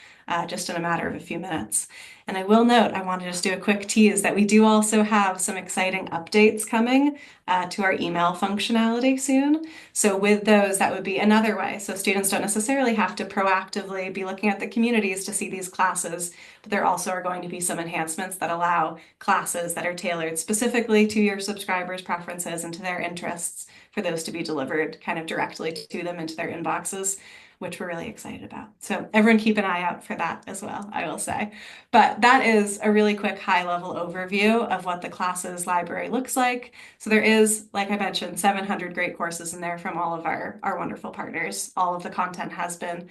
just in a matter of a few minutes. And I will note, I want to just do a quick tease that we do also have some exciting updates coming to our email functionality soon. So with those, that would be another way. So students don't necessarily have to proactively be looking at the communities to see these classes, but there also are going to be some enhancements that allow classes that are tailored specifically to your subscribers' preferences and to their interests for those to be delivered kind of directly to them into their inboxes, which we're really excited about. So everyone keep an eye out for that as well, I will say. But that is a really quick high-level overview of what the classes library looks like. So there is, like I mentioned, 700 great courses in there from all of our wonderful partners. All of the content has been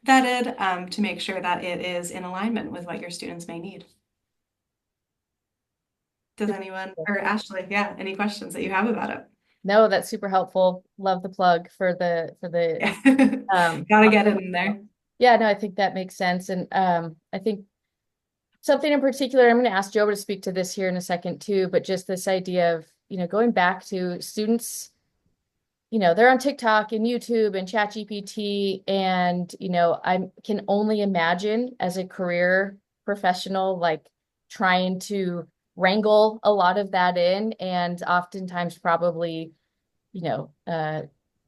vetted to make sure that it is in alignment with what your students may need. Does anyone, or Ashley, yeah, any questions that you have about it? No, that's super helpful. Love the plug for the Gotta get it in there. Yeah, no, I think that makes sense. And I think something in particular, I'm going to ask Joe to speak to this here in a second too, but just this idea of, going back to students, they're on TikTok and YouTube and ChatGPT, and, I can only imagine as a career professional, like trying to wrangle a lot of that in, and oftentimes probably,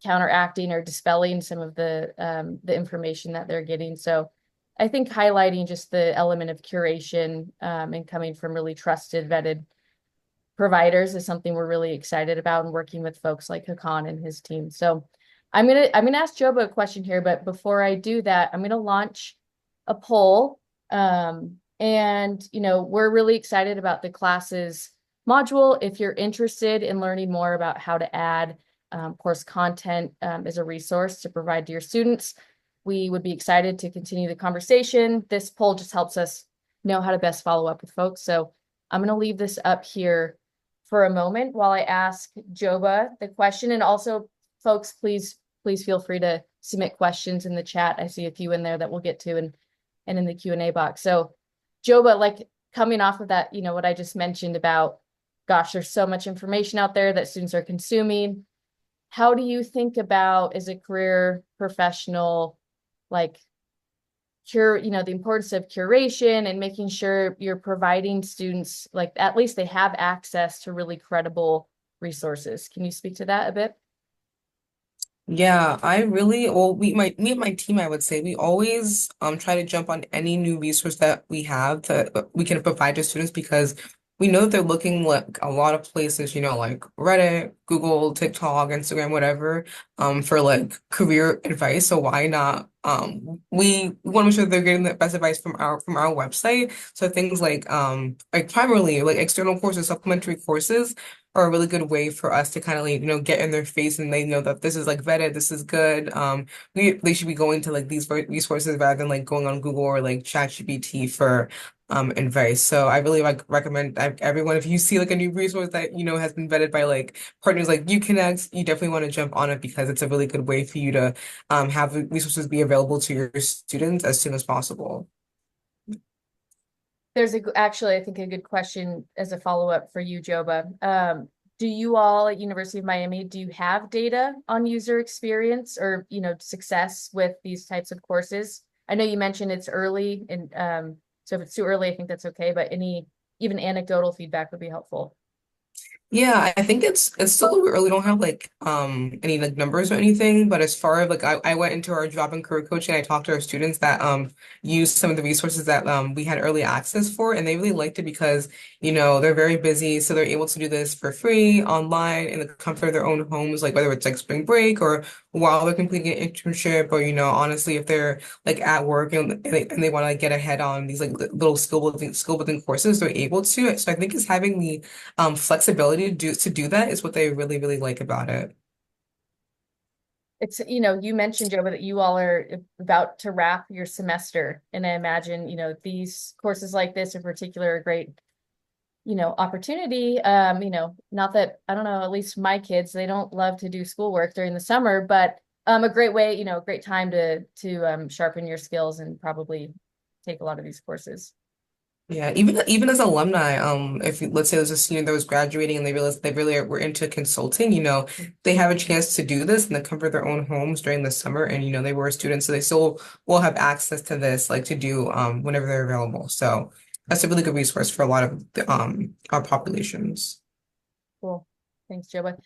counteracting or dispelling some of the information that they're getting. So I think highlighting just the element of curation and coming from really trusted, vetted providers is something we're really excited about, and working with folks like Hakan and his team. So I'm gonna ask Joba a question here, but before I do that, I'm gonna launch a poll. And we're really excited about the classes module. If you're interested in learning more about how to add course content as a resource to provide to your students, we would be excited to continue the conversation. This poll just helps us know how to best follow up with folks. So I'm going to leave this up here for a moment while I ask Joba the question. And also, folks, please feel free to submit questions in the chat. I see a few in there that we'll get to, and in the Q&A box. So Joba, like coming off of that, what I just mentioned about, gosh, there's so much information out there that students are consuming. How do you think about, as a career professional, like the importance of curation and making sure you're providing students, like at least they have access to really credible resources? Can you speak to that a bit? Yeah, me and my team, I would say we always try to jump on any new resource that we have to we can provide to students, because we know that they're looking like a lot of places, like Reddit, Google, TikTok, Instagram, whatever, for like career advice. So why not? We want to make sure they're getting the best advice from our website. So things like Primerli, like external courses, supplementary courses are a really good way for us to kind of like, get in their face, and they know that this is like vetted, this is good. They should be going to like these resources rather than like going on Google or like ChatGPT for advice. So I really recommend everyone, if you see like a new resource that has been vetted by like partners like UConnect, you definitely want to jump on it, because it's a really good way for you to have the resources be available to your students as soon as possible. There's actually, I think, a good question as a follow-up for you, Joba. Do you all at University of Miami, do you have data on user experience or, success with these types of courses? I know you mentioned it's early, and so if it's too early, I think that's okay, but even anecdotal feedback would be helpful. Yeah, I think it's still a little early. We don't have like any like numbers or anything, but as far as like I went into our job and career coaching, I talked to our students that used some of the resources that we had early access for, and they really liked it because they're very busy, so they're able to do this for free online in the comfort of their own homes, like whether it's like spring break or while they're completing an internship, or honestly, if they're like at work and they want to like get ahead on these like little skill building courses, they're able to. So I think it's having the flexibility to do that is what they really, really like about it. It's, you mentioned, Joe, that you all are about to wrap your semester, and I imagine, these courses like this in particular are great, opportunity. Not that, I don't know, at least my kids, they don't love to do schoolwork during the summer, but A great way, a great time to sharpen your skills and probably take a lot of these courses. Yeah, even as alumni, if let's say there's a senior that was graduating and they realized they really were into consulting, they have a chance to do this in the comfort of their own homes during the summer, and they were students, so they still will have access to this, like to do whenever they're available. So that's a really good resource for a lot of our populations. Cool. Thanks, Joba.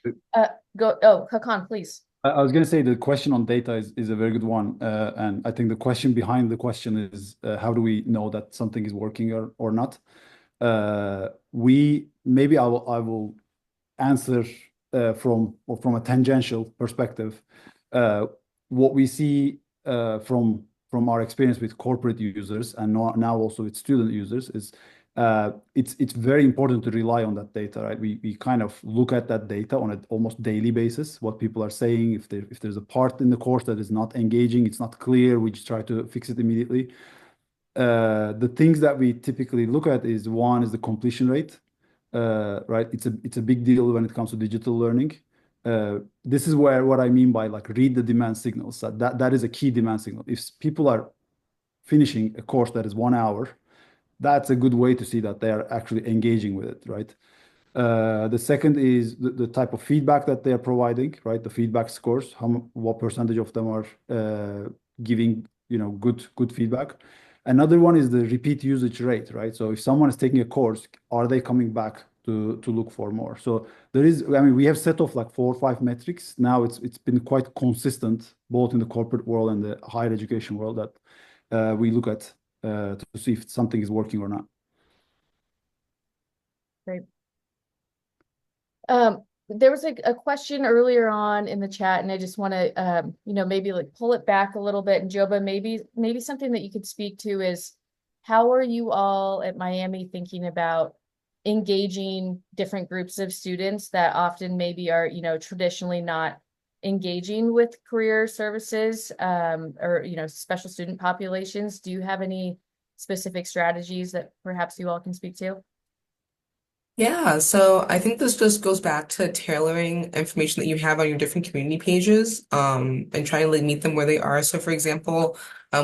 Hakan, please. I was going to say the question on data is a very good one. And I think the question behind the question is how do we know that something is working or not? Maybe I will answer from a tangential perspective. What we see from our experience with corporate users and now also with student users is it's very important to rely on that data, right? We kind of look at that data on an almost daily basis, what people are saying. If there's a part in the course that is not engaging, it's not clear, we just try to fix it immediately. The things that we typically look at is one is the completion rate, right? It's a big deal when it comes to digital learning. This is what I mean by like read the demand signals. So that is a key demand signal. If people are finishing a course that is 1 hour, that's a good way to see that they are actually engaging with it, right? The second is the type of feedback that they are providing, right? The feedback scores, what percentage of them are giving, good feedback. Another one is the repeat usage rate, right? So if someone is taking a course, are they coming back to look for more? So we have set off like 4 or 5 metrics. Now it's been quite consistent both in the corporate world and the higher education world that we look at to see if something is working or not. Great. There was a question earlier on in the chat, and I just want to, maybe like pull it back a little bit. And Joba, maybe something that you could speak to is how are you all at Miami thinking about engaging different groups of students that often maybe are, traditionally not engaging with career services, or, special student populations? Do you have any specific strategies that perhaps you all can speak to? Yeah, so I think this just goes back to tailoring information that you have on your different community pages, and trying to like meet them where they are. So for example,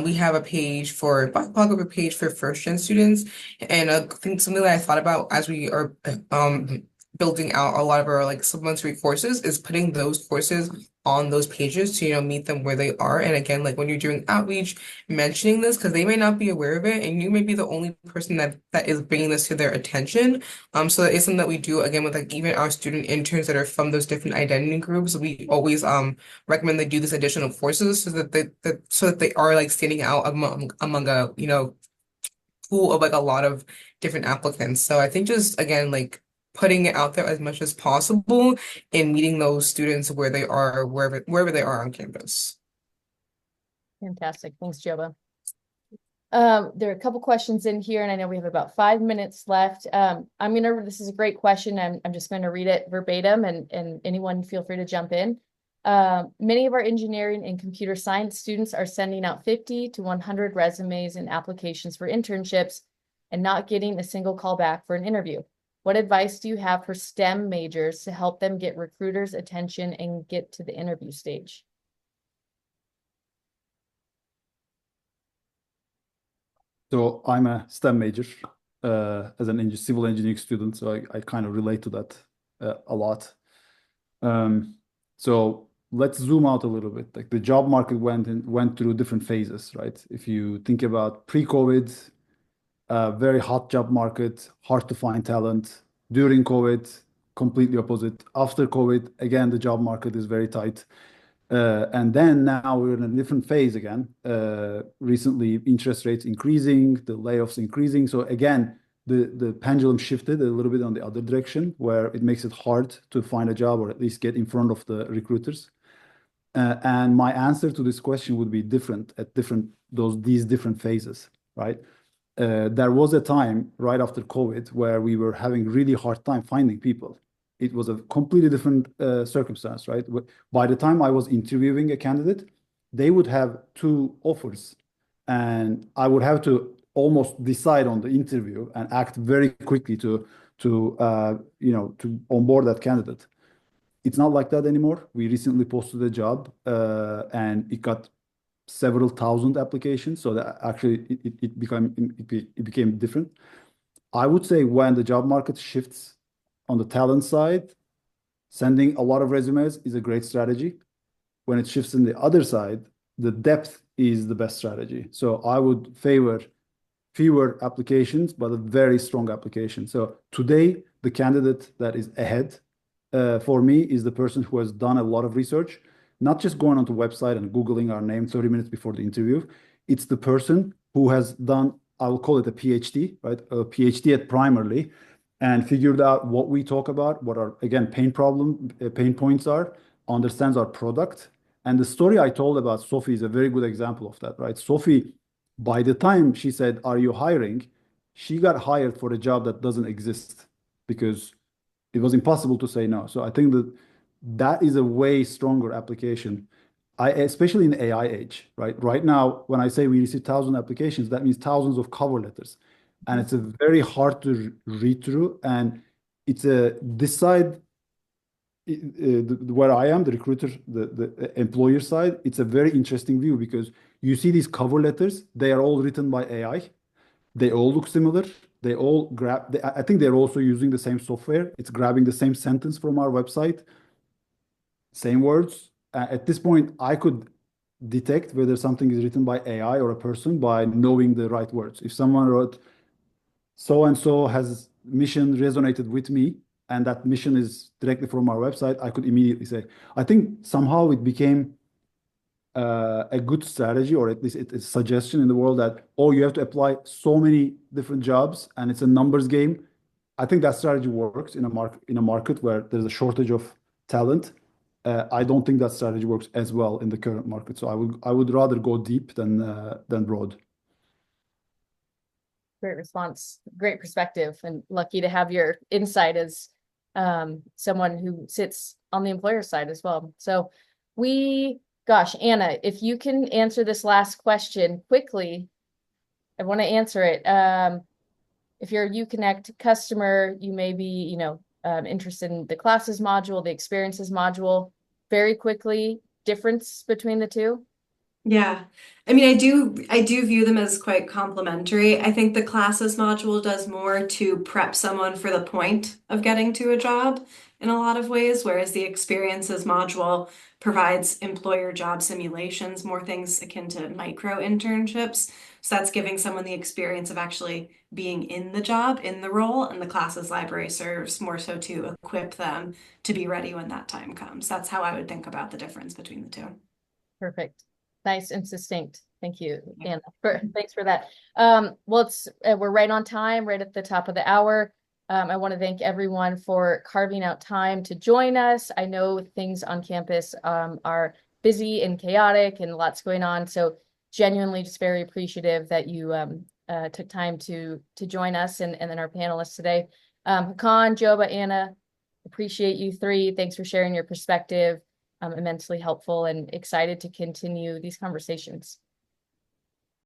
we have a page for BIPOC, a page for first gen students, and I think something that I thought about as we are building out a lot of our like supplementary courses is putting those courses on those pages to meet them where they are. And again, like when you're doing outreach, mentioning this because they may not be aware of it, and you may be the only person that is bringing this to their attention. So that is something that we do again with like even our student interns that are from those different identity groups. We always recommend they do this additional courses so that they are like standing out among a pool of like a lot of different applicants. So I think just again like putting it out there as much as possible and meeting those students where they are, wherever they are on campus. Fantastic. Thanks, Joba. There are a couple questions in here, and I know we have about 5 minutes left. This is a great question. I'm just going to read it verbatim, and anyone feel free to jump in. Many of our engineering and computer science students are sending out 50 to 100 resumes and applications for internships and not getting a single call back for an interview. What advice do you have for STEM majors to help them get recruiters' attention and get to the interview stage? So I'm a STEM major as an civil engineering student, so I kind of relate to that a lot. So let's zoom out a little bit. Like the job market went through different phases, right? If you think about pre-COVID, very hot job market, hard to find talent. During COVID, completely opposite. After COVID, again, the job market is very tight. And then now we're in a different phase again. Recently, interest rates increasing, the layoffs increasing. So again, the pendulum shifted a little bit on the other direction, where it makes it hard to find a job or at least get in front of the recruiters. And my answer to this question would be different at these different phases, right? There was a time right after COVID where we were having really hard time finding people. It was a completely different circumstance, right? By the time I was interviewing a candidate, they would have 2 offers, and I would have to almost decide on the interview and act very quickly to onboard that candidate. It's not like that anymore. We recently posted a job and it got several thousand applications. So that actually it became different. I would say when the job market shifts on the talent side, sending a lot of resumes is a great strategy. When it shifts in the other side, the depth is the best strategy. So I would favor fewer applications, but a very strong application. So today, the candidate that is ahead for me is the person who has done a lot of research, not just going onto website and Googling our name 30 minutes before the interview. It's the person who has done, I will call it a PhD, right? A PhD at Primerli and figured out what we talk about, what our, again, pain points are, understands our product. And the story I told about Sophie is a very good example of that, right? Sophie, by the time she said, "Are you hiring?" she got hired for a job that doesn't exist because it was impossible to say no. So I think that that is a way stronger application. Especially in the AI age, right? Right now, when I say we receive 1,000 applications, that means thousands of cover letters, and it's a very hard to read through. And it's a this side where I am, the recruiter, the employer side, it's a very interesting view because you see these cover letters, they are all written by AI. They all look similar. They all I think they're also using the same software. It's grabbing the same sentence from our website, same words. At this point, I could detect whether something is written by AI or a person by knowing the right words. If someone wrote, "So and so has mission resonated with me," and that mission is directly from our website, I could immediately say. I think somehow it became a good strategy, or at least it's a suggestion in the world that, oh, you have to apply so many different jobs and it's a numbers game. I think that strategy works in a market where there's a shortage of talent. I don't think that strategy works as well in the current market. So I would rather go deep than broad. Great response, great perspective, and lucky to have your insight as someone who sits on the employer side as well. So gosh, Anna, if you can answer this last question quickly, I want to answer it. If you're a UConnect customer, you may be, interested in the classes module, the experiences module. Very quickly, difference between the two? Yeah. I mean, I do view them as quite complementary. I think the classes module does more to prep someone for the point of getting to a job in a lot of ways, whereas the experiences module provides employer job simulations, more things akin to micro internships. So that's giving someone the experience of actually being in the job, in the role, and the classes library serves more so to equip them to be ready when that time comes. That's how I would think about the difference between the two. Perfect. Nice and succinct. Thank you, Yeah. Anna. Thanks for that. Well, we're right on time, right at the top of the hour. I want to thank everyone for carving out time to join us. I know things on campus are busy and chaotic and lots going on. So genuinely just very appreciative that you took time to join us and then our panelists today. Hakan, Joba, Anna, appreciate you three. Thanks for sharing your perspective. Immensely helpful and excited to continue these conversations.